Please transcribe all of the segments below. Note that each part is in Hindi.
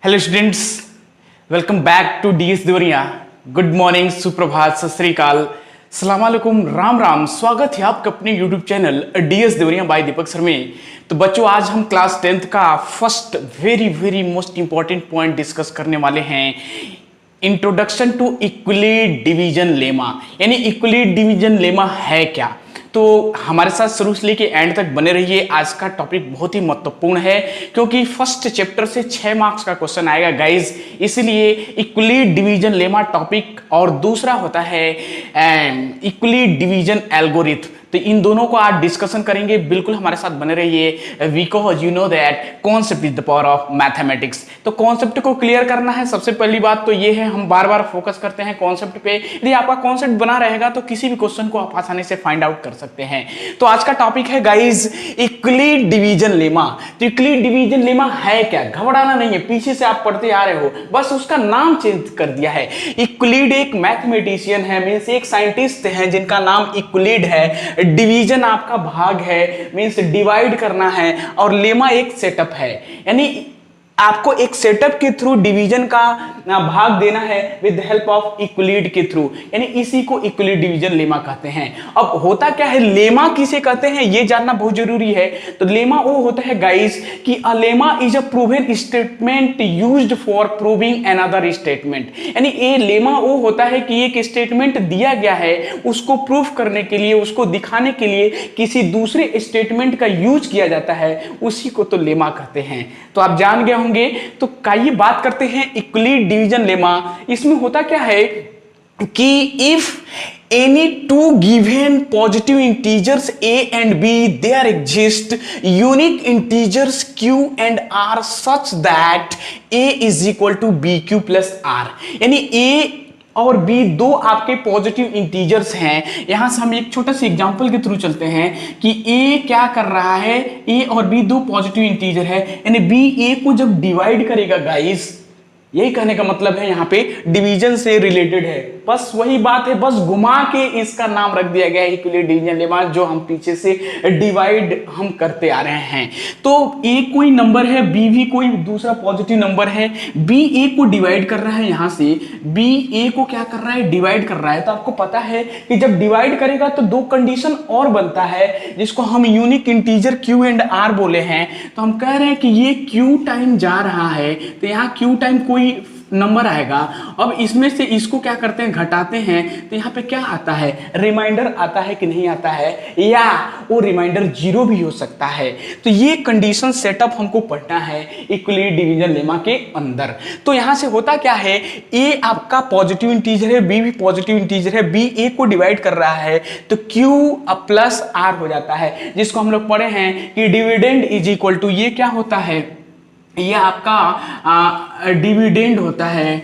Hello students, welcome back to DS Deoria. Good morning, सुप्रभात, सत श्री अकाल, सलाम अलैकुम, राम राम। स्वागत है आपका अपने YouTube channel DS Deoria by Deepak sir में। तो बच्चों, आज हम क्लास 10th का first very most important point discuss करने वाले हैं। Introduction to Euclid division lemma. यानी इक्विलिड डिवीजन लेमा है क्या। तो हमारे साथ शुरू से लेके एंड तक बने रहिए। आज का टॉपिक बहुत ही महत्वपूर्ण है क्योंकि फर्स्ट चैप्टर से 6 मार्क्स का क्वेश्चन आएगा गाइज, इसलिए इक्विलिड डिवीजन लेमा टॉपिक। और दूसरा होता है इक्विलिड डिवीजन एल्गोरिथम। तो इन दोनों को आज डिस्कशन करेंगे, बिल्कुल हमारे साथ बने रहिए। Because you know that concept is the power of mathematics. तो कॉन्सेप्ट को क्लियर करना है। सबसे पहली बात तो ये है, हम बार बार फोकस करते हैं कॉन्सेप्ट पे। यदि आपका कॉन्सेप्ट बना रहेगा तो किसी भी क्वेश्चन को आप आसानी से फाइंड आउट कर सकते हैं। तो आज का टॉपिक है गाइज इक्विलिड डिवीजन लेमा। तो इक्विलिड डिवीजन लेमा है क्या, घबराना नहीं है, पीछे से आप पढ़ते आ रहे हो, बस उसका नाम चेंज कर दिया है। इक्विलिड एक मैथमेटिशियन है, मीन्स एक साइंटिस्ट है जिनका नाम इक्विलिड है। डिवीजन आपका भाग है, मीन्स डिवाइड करना है। और लेमा एक सेटअप है, यानी आपको एक सेटअप के थ्रू डिवीजन का भाग देना है विद हेल्प ऑफ इक्विलिड के थ्रू, यानी इसी को इक्विलिड डिवीजन लेमा कहते हैं। अब होता क्या है, लेमा किसे कहते हैं ये जानना बहुत जरूरी है। तो लेमा वो होता है गाइस कि a lemma is a proven statement used for proving another statement. यानी ये लेमा वो होता है कि एक स्टेटमेंट दिया गया है, उसको प्रूफ करने के लिए, उसको दिखाने के लिए किसी दूसरे स्टेटमेंट का यूज किया जाता है, उसी को तो लेमा कहते हैं। तो आप जान गए होंगे। तो आइए बात करते हैं इक्विलिड डिवीजन लेमा। इसमें होता क्या है कि if any two given positive integers a and b there exist unique integers q and r such that a is equal to bq plus r। यानी a और b दो आपके पॉजिटिव इंटीजर्स हैं। यहां से हम एक छोटा सा एग्जांपल के थ्रू चलते हैं कि a क्या कर रहा है, a और b दो पॉजिटिव इंटीजर है, यानी b a को जब डिवाइड करेगा गाइस, यही कहने का मतलब है, यहां पे डिवीजन से रिलेटेड है। बस वही बात है, बस घुमा के इसका नाम रख दिया गया है इक्विलिड डिवीजन लेमा, जो हम पीछे से डिवाइड हम करते आ रहे हैं। तो a कोई नंबर है, b भी कोई दूसरा पॉजिटिव नंबर है, b a को डिवाइड कर रहा है, यहां से b a को क्या कर रहा है, डिवाइड कर रहा है। तो आपको पता है कि जब डिवाइड करेगा तो दो कंडीशन और बनता है, जिसको हम unique integer q and r बोले हैं। तो हम कह रहे हैं कि ये q टाइम जा रहा है, तो यहाँ q टाइम कोई नंबर आएगा। अब इसमें से इसको क्या करते हैं, घटाते हैं, तो यहाँ पे क्या आता है, रिमाइंडर आता है कि नहीं आता है, या वो रिमाइंडर 0 भी हो सकता है। तो ये कंडीशन सेटअप हमको पढ़ना है इक्विलिड डिवीजन लेमा के अंदर। तो यहाँ से होता क्या है, a आपका पॉजिटिव इंटीजर है, b भी पॉजिटिव इंटीजर है, b a को डिवाइड कर रहा है, तो q प्लस r हो जाता है, जिसको हम लोग पढ़े हैं कि डिविडेंड इज इक्वल टू, ये क्या होता है, ये आपका डिविडेंड होता है,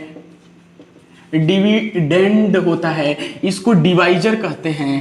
डिविडेंड होता है, इसको डिवाइजर कहते हैं,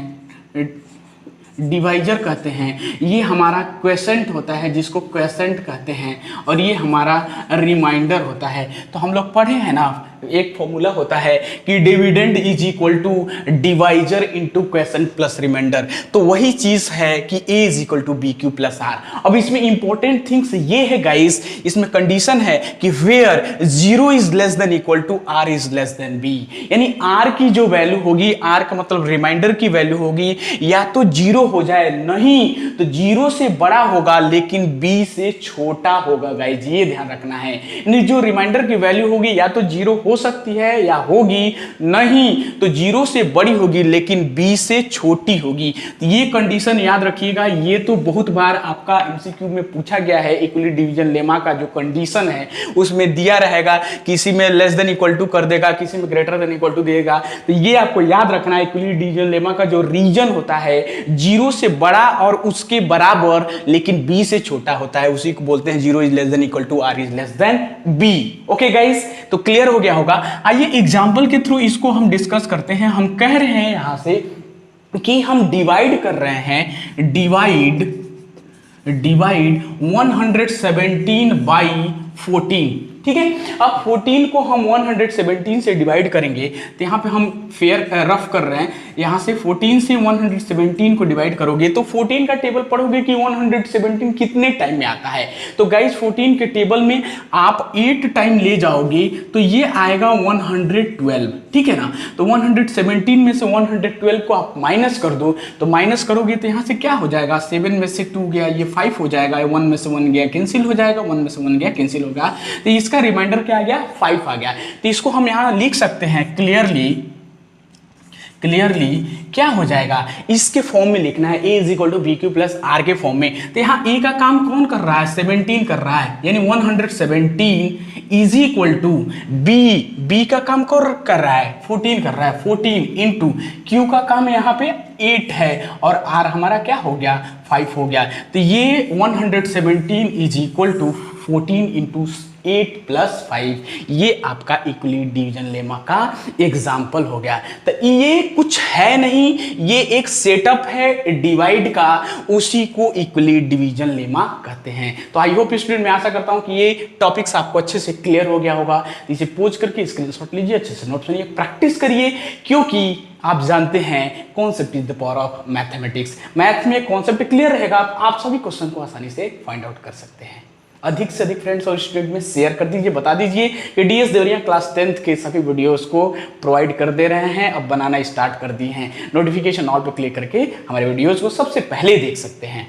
डिवाइजर कहते हैं। ये हमारा क्वेसेंट होता है, जिसको क्वेसेंट कहते हैं, और ये हमारा रिमाइंडर होता है। तो हम लोग पढ़े हैं ना, एक फॉर्मूला होता है कि dividend is equal to divisor into quotient plus remainder. तो वही चीज है कि a is equal to B Q plus R. अब इसमें इंपॉर्टेंट थिंग्स ये है गाइस, इसमें कंडीशन है कि where 0 is less than equal to r is less than b। यानी r की जो वैल्यू होगी, r का मतलब रिमाइंडर की वैल्यू होगी, या तो 0 हो जाए, नहीं तो 0 से बड़ा होगा लेकिन b से छोटा होगा गाइस, ये ध्यान रखना है। यानी जो रिमाइंडर की वैल्यू होगी या तो 0 हो सकती है या होगी, नहीं तो 0 से बड़ी होगी लेकिन b से छोटी होगी। तो ये कंडीशन याद रखिएगा, ये तो बहुत बार आपका एमसीक्यू में पूछा गया है। इक्विलिड डिवीजन लेमा का जो कंडीशन है उसमें दिया रहेगा, किसी में लेस देन इक्वल टू कर देगा, किसी में ग्रेटर देन इक्वल टू देगा। तो ये आपको याद रखना है, इक्विलिड डिवीजन लेमा का जो रीजन होता है 0 से बड़ा और उसके बराबर लेकिन b से छोटा होता है, उसी को बोलते हैं 0 is less than equal to r is less than b। Okay guys, तो क्लियर हो गया होगा। आइए एग्जांपल के थ्रू इसको हम डिस्कस करते हैं। हम कह रहे हैं यहां से कि हम डिवाइड कर रहे हैं, डिवाइड 117 बाई 14। ठीक है, अब 14 को हम 117 से डिवाइड करेंगे, तो यहाँ पे हम फेयर रफ कर रहे हैं, यहाँ से 14 से 117 को डिवाइड करोगे तो 14 का टेबल पढ़ोगे कि 117 कितने टाइम में आता है। तो गाइस 14 के टेबल में आप 8 टाइम ले जाओगे तो ये आएगा 112। ठीक है ना, तो 117 में से 112 को आप माइनस कर दो, तो माइनस करोगे तो यहाँ से क्या हो जाएगा, 7 में से 2 गया, ये 5 हो जाएगा, 1 में से 1 गया कैंसिल हो जाएगा, 1 में से 1 गया कैंसिल होगा, तो इसका रिमाइंडर क्या आ गया, 5 आ गया। तो इसको हम यहाँ लिख सकते हैं क्लियरली क्या हो जाएगा, इसके फॉर्म में लिखना है, a is equal to B Q plus are के फॉर्म में। तो यहाँ a का काम कौन कर रहा है, 17 कर रहा है, यानी 117 इज इक्वल टू b का काम कौन कर रहा है, 14 कर रहा है, 14 इंटू q का काम यहाँ पे 8 है और r हमारा क्या हो गया, 5 हो गया। तो ये 117 is equal to 14 into 8 plus 5, ये आपका इक्विलिब्रियम डिवीजन लेमा का एग्जाम्पल हो गया। तो ये कुछ है नहीं, ये एक सेटअप है डिवाइड का, उसी को इक्विलिब्रियम डिवीजन लेमा कहते हैं। तो आई होप स्टूडेंट, मैं आशा करता हूं कि ये टॉपिक्स आपको अच्छे से क्लियर हो गया होगा। इसे पोज करके स्क्रीनशॉट लीजिए, अच्छे से नोट सुनिए, प्रैक्टिस करिए, क्योंकि आप जानते हैं concept is the power of mathematics. Math में कॉन्सेप्ट क्लियर रहेगा, आप सभी क्वेश्चन को आसानी से फाइंड आउट कर सकते हैं। अधिक से अधिक फ्रेंड्स और स्टूडेंट में शेयर कर दीजिए, बता दीजिए कि डीएस देवरिया क्लास 10th के सभी वीडियोस को प्रोवाइड कर दे रहे हैं, अब बनाना स्टार्ट कर दिए हैं। नोटिफिकेशन ऑल पर क्लिक करके हमारे वीडियोस को सबसे पहले देख सकते हैं।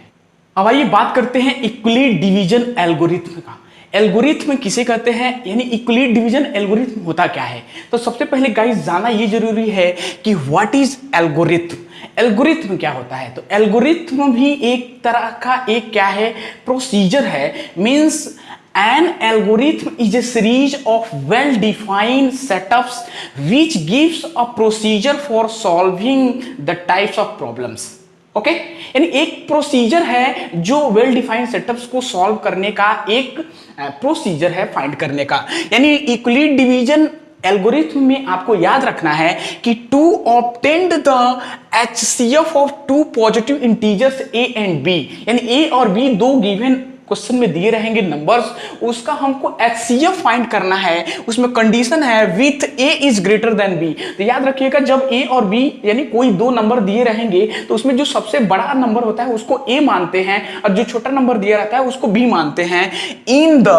अब आइए बात करते हैं इक्विलिब्रियम डिवीजन एल्गोरिथम का। एल्गोरिथम किसे कहते हैं, यानी इक्विलिब्रियम डिवीजन एल्गोरिथम होता क्या है। तो सबसे पहले गाइस जाना ये जरूरी है कि व्हाट इज एल्गोरिथम, एल्गोरिथम क्या होता है। तो एल्गोरिथम भी एक तरह का एक क्या है, प्रोसीजर है। Means an algorithm is a series of well defined setups which gives a procedure for solving the types of problems. Okay, यानी एक प्रोसीजर है जो वेल डिफाइंड सेटअप्स को सॉल्व करने का एक प्रोसीजर है फाइंड करने का। यानी इक्विलिब्रियम डिवीजन एल्गोरिथम में आपको याद रखना है कि to obtain the HCF of two positive integers a and b, यानी a और b दो गिवन क्वेश्चन में दिए रहेंगे नंबर्स, उसका हमको HCF फाइंड करना है। उसमें कंडीशन है with a is greater than b। तो याद रखिएगा, जब a और b यानी कोई दो नंबर दिए रहेंगे तो उसमें जो सबसे बड़ा नंबर होता है उसको a मानते हैं और जो छोटा नंबर दिया रहता है उसको b मानते हैं इन द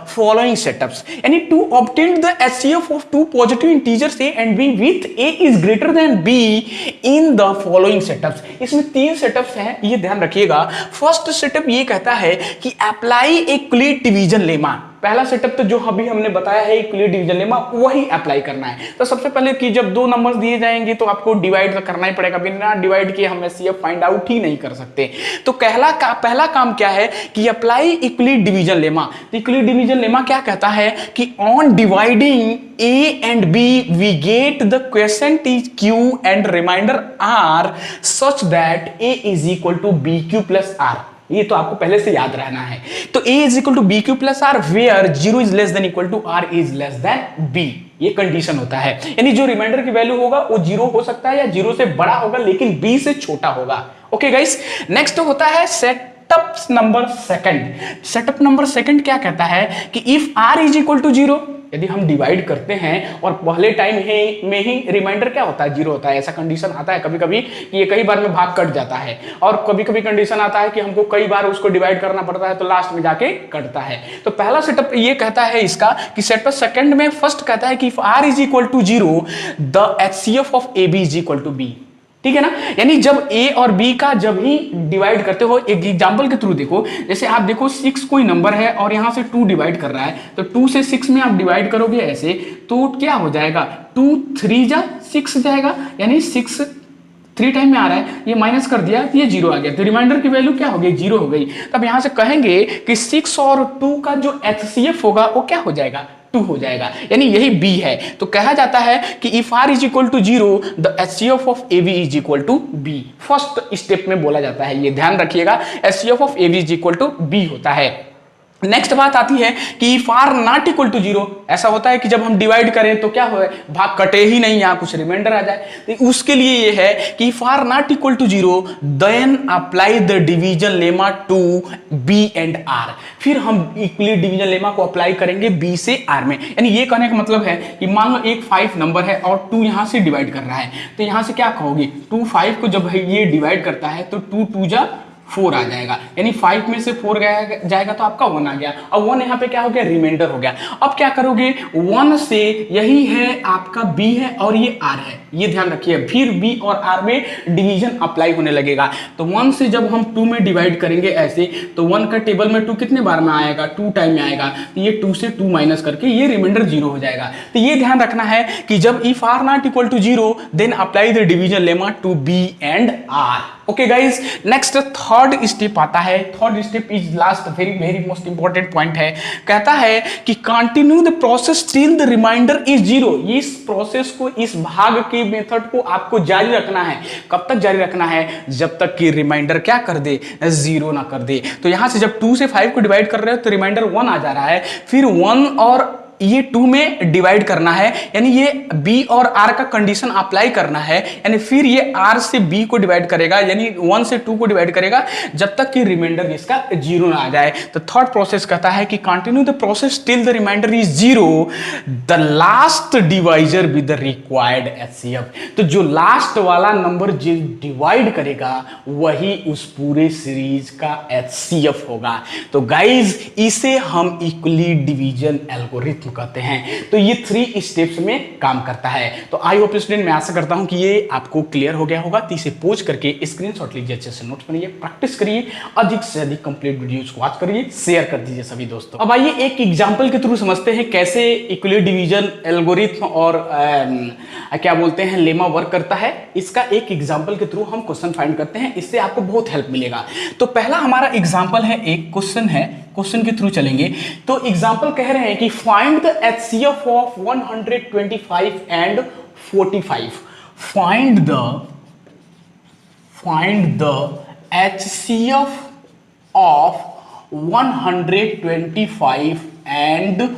फॉलोइंग सेटअप्स। यानी to obtain the HCF of two positive integers a and b with a is greater than b in the following setups. इसमें 3 सेटअप्स हैं, ये ध्यान रखिएगा। फर्स्ट सेटअप ये कहता है कि अप्लाई इक्विलिब्रियम डिवीजन लेमा। पहला सेटअप तो जो अभी हमने बताया है इक्विलिब्रियम डिवीजन लेमा, वही अप्लाई करना है। तो सबसे पहले कि जब दो नंबर्स दिए जाएंगे तो आपको डिवाइड तो करना ही पड़ेगा, बिना डिवाइड किए हम HCF फाइंड आउट ही नहीं कर सकते। तो पहला काम क्या है कि अप्लाई इक्विलिब्रियम डिवीजन लेमा। तो इक्विलिब्रियम डिवीजन लेमा क्या कहता है कि on dividing a and b we get the quotient is q and remainder r such that a is equal to bq plus r। ये तो आपको पहले से याद रहना है। तो a is equal to bq plus r where 0 is less than equal to r is less than b, ये कंडीशन होता है। यानी जो रिमाइंडर की वैल्यू होगा वो 0 हो सकता है या 0 से बड़ा होगा लेकिन b से छोटा होगा। ओके गाइस, नेक्स्ट होता है setup number second. Setup number second क्या कहता है कि if r is equal to 0, यदि हम डिवाइड करते हैं और पहले टाइम में ही रिमाइंडर क्या होता है, 0 होता है। ऐसा कंडीशन आता है कभी कभी कि ये कई बार में भाग कट जाता है, और कभी कभी कंडीशन आता है कि हमको कई बार उसको डिवाइड करना पड़ता है तो लास्ट में जाके कटता है। तो पहला सेटअप ये कहता है इसका कि सेटअप सेकंड में फर्स्ट कहता है कि if r is equal to 0 the HCF of AB is equal to b। ठीक है ना, यानी जब a और b का जब ही डिवाइड करते हो, एक एग्जांपल के थ्रू देखो, जैसे आप देखो 6 कोई नंबर है और यहां से 2 डिवाइड कर रहा है, तो 2 से 6 में आप डिवाइड करोगे ऐसे, तो क्या हो जाएगा, 2 3 जा 6 जाएगा, यानी 6 3 टाइम में आ रहा है, ये माइनस कर दिया तो ये 0 आ गया, तो रिमाइंडर की वैल्यू क्या हो गई, 0 हो गई। तब यहां से कहेंगे कि 6 और 2 का जो HCF होगा वो क्या हो जाएगा, 2 हो जाएगा, यानी यही b है। तो कहा जाता है कि if r is equal to 0 the HCF of AB is equal to b। First step में बोला जाता है, ये ध्यान रखिएगा, HCF of AB is equal to b होता है। नेक्स्ट बात आती है कि if R not equal to zero, ऐसा होता है कि जब हम डिवाइड करें तो क्या हो, भाग कटे ही नहीं, यहां कुछ रिमाइंडर आ जाए, तो उसके लिए ये है कि if R not equal to zero then apply the division lemma to B and R. फिर हम इक्वली डिवीजन लेमा को अप्लाई करेंगे बी से आर में। यानी ये कहने का मतलब है कि मान लो एक 5 नंबर है और 2 यहां से डिवाइड कर रहा है, तो यहां से क्या कहोगे, 2 5 को जब ये डिवाइड करता है तो 2 2 जा 4 आ जाएगा, यानी 5 में से 4 जाएगा तो आपका 1 आ गया। अब 1 यहाँ पे क्या हो गया, रिमाइंडर हो गया। अब क्या करोगे, 1 से यही है आपका b है और ये r है, ये ध्यान रखिए। फिर b और r में डिवीजन अप्लाई होने लगेगा। तो 1 से जब हम 2 में डिवाइड करेंगे ऐसे, तो 1 का टेबल में 2 कितने बार में आएगा, 2 टाइम में आएगा, तो ये 2 से 2 माइनस करके ये रिमाइंडर 0 हो जाएगा। तो ये ध्यान रखना है कि जब if r not equal to 0 then apply the division lemma to b and r। Okay guys, next third step आता है। Third step is last, very very most important point है। कहता है कि continue the process till the remainder is 0। इस प्रोसेस को, इस भाग के मेथड को आपको जारी रखना है। कब तक जारी रखना है, जब तक कि रिमाइंडर क्या कर दे, 0 ना कर दे। तो यहां से जब 2 से 5 को डिवाइड कर रहे हो तो रिमाइंडर 1 आ जा रहा है, फिर 1 और ये 2 में डिवाइड करना है, यानी ये b और r का कंडीशन अप्लाई करना है, यानी फिर ये r से b को डिवाइड करेगा, यानी 1 से 2 को डिवाइड करेगा जब तक कि रिमाइंडर इसका 0 ना आ जाए। तो थर्ड प्रोसेस कहता है कि continue the process till the remainder is 0 the last divisor with the required HCF. तो जो लास्ट वाला नंबर जो डिवाइड करेगा वही उस पूरे सीरीज का एचसीएफ होगा। तो गाइज इसे हम इक्वली डिवीजन एल्गोरिथम कहते हैं। तो ये 3 स्टेप्स में काम करता है। तो आई होप स्टूडेंट, मैं आशा करता हूं कि ये आपको क्लियर हो गया होगा। तो इसे पोज करके स्क्रीनशॉट लीजिए, अच्छे से नोट बनाइए, प्रैक्टिस करिए, अधिक से अधिक कंप्लीट वीडियोस को वॉच करिए, शेयर कर दीजिए सभी दोस्तों। अब आइए एक एग्जांपल के थ्रू समझते हैं कैसे इक्वली डिवीजन एल्गोरिथम और क्या बोलते हैं लेमा वर्क करता है। इसका एक एग्जांपल के थ्रू हम क्वेश्चन फाइंड करते हैं, इससे आपको बहुत हेल्प मिलेगा। तो पहला हमारा एग्जांपल है, एक क्वेश्चन है, क्वेश्चन के थ्रू चलेंगे। तो एग्जांपल कह रहे हैं कि find the HCF of 125 and 45। Find the HCF of 125 and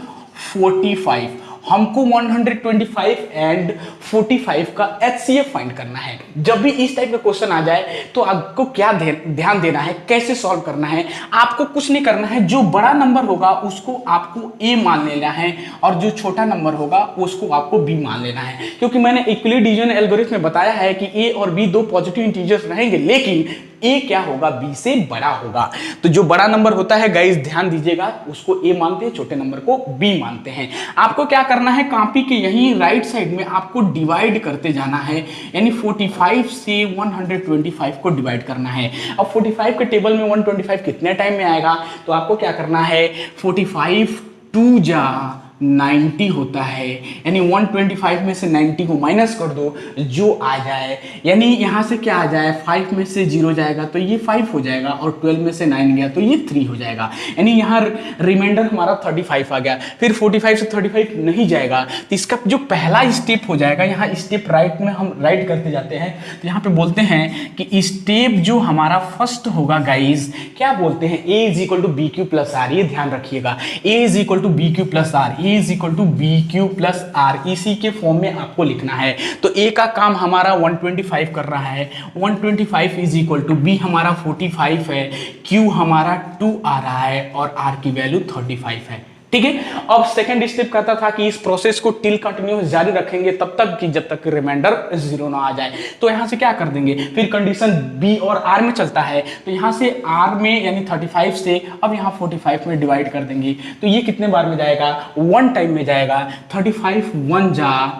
45। हमको 125 एंड 45 का एचसीएफ फाइंड करना है। जब भी इस टाइप का क्वेश्चन आ जाए तो आपको क्या ध्यान देना है, कैसे सॉल्व करना है। आपको कुछ नहीं करना है, जो बड़ा नंबर होगा उसको आपको ए मान लेना है और जो छोटा नंबर होगा उसको आपको बी मान लेना है। क्योंकि मैंने इक्वली डिवीजन एल्गोरिथम में बताया है कि ए और बी 2 पॉजिटिव इंटीजर्स रहेंगे, लेकिन ए क्या होगा, बी से बड़ा होगा। तो जो बड़ा नंबर होता है गाइस ध्यान दीजिएगा, उसको ए मानते हैं, छोटे नंबर को बी मानते हैं। आपको क्या करना है, कॉपी के यहीं राइट साइड में आपको डिवाइड करते जाना है, यानी 45 से 125 को डिवाइड करना है। अब 45 के टेबल में 125 कितने टाइम में आएगा, तो आपको क्या करना है, 45 2 जा 90 होता है, यानी 125 में से 90 को माइनस कर दो, जो आ जाए, यानी यहां से क्या आ जाए, 5 में से 0 जाएगा तो ये 5 हो जाएगा, और 12 में से 9 गया तो ये 3 हो जाएगा, यानी यहाँ रिमाइंडर हमारा 35 आ गया। फिर 45 से 35 नहीं जाएगा तो इसका जो पहला स्टेप हो जाएगा, यहाँ स्टेप राइट में हम राइट करते जाते हैं, तो यहाँ पे बोलते हैं कि स्टेप जो हमारा फर्स्ट होगा गाइज, क्या बोलते हैं, a is equal to B Q plus r. ये ध्यान रखिएगा, a is equal to B Q plus r, a is equal to B Q plus r, इसी के फॉर्म में आपको लिखना है। तो ए का काम हमारा 125 कर रहा है, 125 इज इक्वल टू बी हमारा 45 है, क्यू हमारा 2 आ रहा है और आर की वैल्यू 35 है। ठीक है। अब सेकंड स्टेप कहता था कि इस प्रोसेस को टिल कंटिन्यूस जारी रखेंगे तब तक कि जब तक रिमाइंडर 0 ना आ जाए। तो यहां से क्या कर देंगे, फिर कंडीशन बी और आर में चलता है, तो यहां से आर में यानी 35 से अब यहां 45 में डिवाइड कर देंगे, तो ये कितने बार में जाएगा, 1 टाइम में जाएगा। 35 1 जा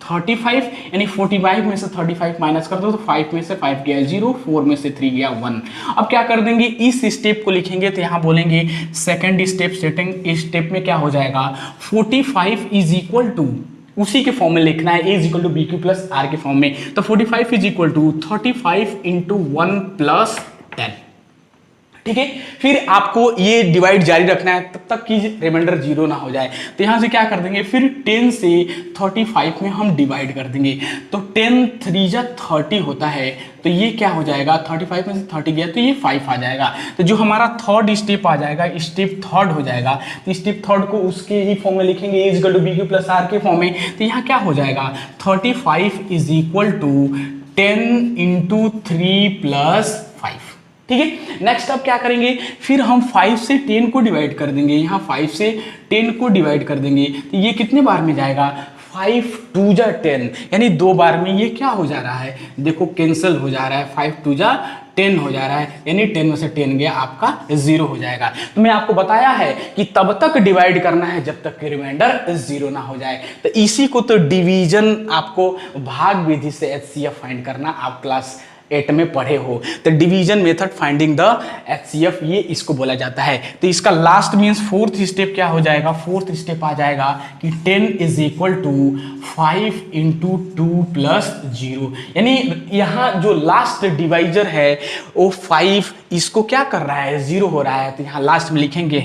35, यानी 45 में से 35 माइनस कर दो तो 5 में से 5 गया 0, 4 में से 3 गया 1। अब क्या कर देंगे, इस स्टेप को लिखेंगे तो यहां बोलेंगे सेकंड स्टेप, सेकंड स्टेप में क्या हो जाएगा, 45 इज इक्वल टू, उसी के फॉर्म में लिखना है, a is equal to B Q plus are के फॉर्म में। तो 45 is equal to 35 into 1 plus 10। ठीक है। फिर आपको ये डिवाइड जारी रखना है तब तक कि रिमाइंडर 0 ना हो जाए। तो यहां से क्या कर देंगे, फिर 10 से 35 में हम डिवाइड कर देंगे। तो 10 3 जा 30 होता है, तो ये क्या हो जाएगा, 35 में से 30 गया तो ये 5 आ जाएगा। तो जो हमारा थर्ड स्टेप आ जाएगा, स्टेप थर्ड हो जाएगा। तो स्टेप थर्ड को उसके ही फॉर्म में लिखेंगे, is equal to B Q plus are के फॉर्म में। तो यहाँ क्या हो जाएगा, 35 is equal to 10 into 3 plus 5। ठीक है। नेक्स्ट अब क्या करेंगे, फिर हम 5 से 10 को डिवाइड कर देंगे। यहाँ 5 से 10 को डिवाइड कर देंगे तो ये कितने बार में जाएगा, 5 2 जा 10, यानी 2 बार में ये क्या हो जा रहा है, देखो कैंसिल हो जा रहा है, 5 2 जा 10 हो जा रहा है, यानी 10 में से 10 गया आपका 0 हो जाएगा। तो मैं आपको बताया है कि तब तक डिवाइड करना है जब तक कि रिमाइंडर 0 ना हो जाए। तो इसी को तो डिवीजन, आपको भाग विधि से एचसीएफ फाइंड करना आप क्लास 8 में पढ़े हो। तो division method finding the HCF, ये इसको बोला जाता है। तो इसका लास्ट मींस फोर्थ स्टेप क्या हो जाएगा, फोर्थ स्टेप आ जाएगा कि 10 is equal to 5 into 2 plus 0, यानी यहाँ जो लास्ट डिवाइजर है वो 5, इसको क्या कर रहा है, 0 हो रहा है। तो यहाँ लास्ट में लिखेंगे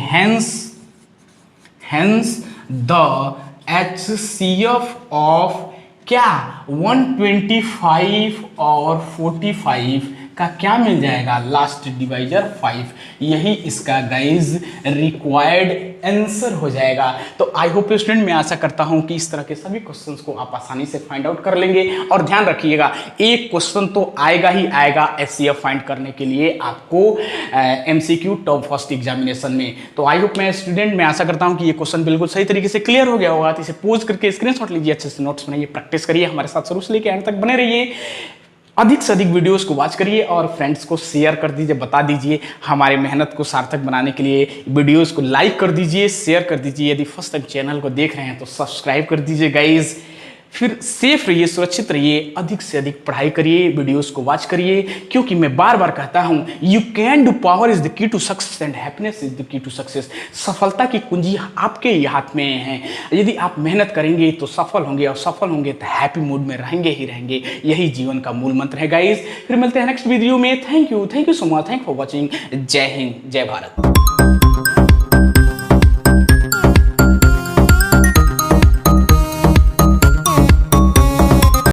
हेंस द एचसीएफ ऑफ क्या 125 और 45 का क्या मिल जाएगा, लास्ट डिवाइजर 5। यही इसका गाइज रिक्वायर्ड आंसर हो जाएगा। तो आई होप स्टूडेंट, मैं आशा करता हूं कि इस तरह के सभी क्वेश्चंस को आप आसानी से फाइंड आउट कर लेंगे। और ध्यान रखिएगा, एक क्वेश्चन तो आएगा ही आएगा एचसीएफ फाइंड करने के लिए आपको एमसीक्यू टॉप फर्स्ट एग्जामिनेशन में। तो आई होप मैं स्टूडेंट, मैं आशा करता हूं कि ये क्वेश्चन बिल्कुल सही तरीके से क्लियर हो गया होगा। तो इसे पोज करके स्क्रीनशॉट लीजिए, अच्छे से नोट्स बनाइए, प्रैक्टिस करिए, हमारे साथ शुरू से लेकर एंड तक बने रहिए। अधिक से अधिक वीडियोस को वॉच करिए और फ्रेंड्स को शेयर कर दीजिए, बता दीजिए हमारे मेहनत को सार्थक बनाने के लिए वीडियोस को लाइक कर दीजिए, शेयर कर दीजिए। यदि फर्स्ट टाइम चैनल को देख रहे हैं तो सब्सक्राइब कर दीजिए गाइज। फिर सेफ रहिए, सुरक्षित रहिए, अधिक से अधिक पढ़ाई करिए, वीडियोस को वॉच करिए, क्योंकि मैं बार बार कहता हूं you can do, power is the key to success and happiness is the key to success. सफलता की कुंजी आपके ही हाथ में है। यदि आप मेहनत करेंगे तो सफल होंगे, और सफल होंगे तो हैप्पी मूड में रहेंगे ही रहेंगे। यही जीवन का मूल मंत्र है गाइज। फिर मिलते हैं नेक्स्ट वीडियो में। Thank you so much, thank for watching. जय हिंद, जय भारत।